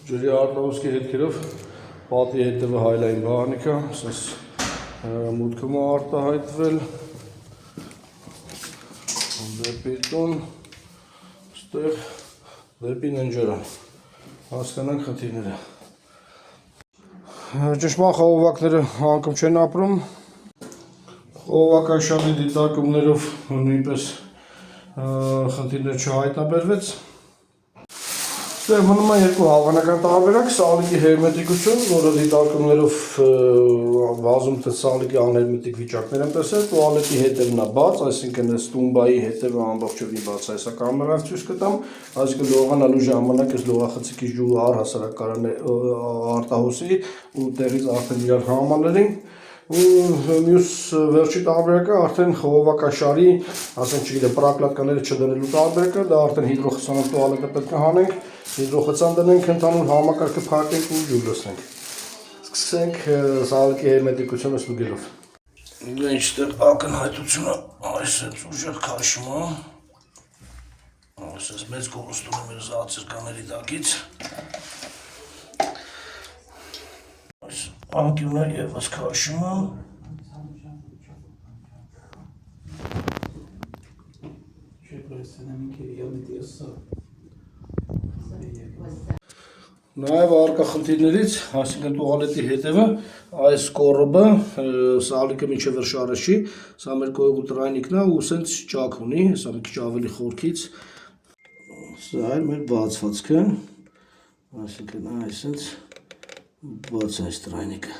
ջրի արտահոսքի հետքերով պատի հետևը հայլային բաղանիքա, ասես մուտքում է արտահայտվել, դեպի տուն, ստեղ դեպի ննջարան, հասկանանք խնդիրները։ Ճշմարիտ խողովակները անկում չեն ապրում, խողովակաշարի դիտարկումներով նույնպես խնդիրներ չհայտնաբերվեց։ Ստեղ մնում է երկու հավանական տարբերակ, սալիկի հերմետիկություն, որը դիտարկումներով վազում թե սալիկի անհերմետիկ վիճակներ են տեսել, տուալետի հետևն է բաց, այսինքն այս տումբայի հետևը ամբողջովին բաց է, սա կամերայով ցույց կտամ, այսինքն լողանալու ժամանակ այս լողախցիկի ջուրը առհասարակ կարան է արտահոսի ու տեղից արդեն իրար համալրին։ ու մյուս վերջի տարբերակը արդեն խողովակաշարի, ասենք չգիտեմ, պրակլատկաները չդնելու տարբերակը, դա արդեն հիդրոխցանով տուալետը պետք է հանենք, հիդրոխցան դնենք, ընդհանուր համակարգը փակենք ու ջուր լցնենք։ Սկսենք սալիկի հերմետիկությունը ստուգելով։ Ինչտեղ ակնհայտությունը այս է ուժեղ քաշումը, այսպես մեծ կորուստում մեր զացերկաների տակից։ Անկյունը եւս քաշումը։ Նաև առկա խնդիրներից, այսինքն տուալետի հետևը, այս կոռոբը, սալիկը մինչև շարը չի, սա մեր կոյուղու տրայնիկն է ու սենց ճաք ունի, հեսա մի քիչ ավելի խորքից։ Սա էլ մեր բացվածքը, այսինքն այս սենց բաց այս տրայնիկը։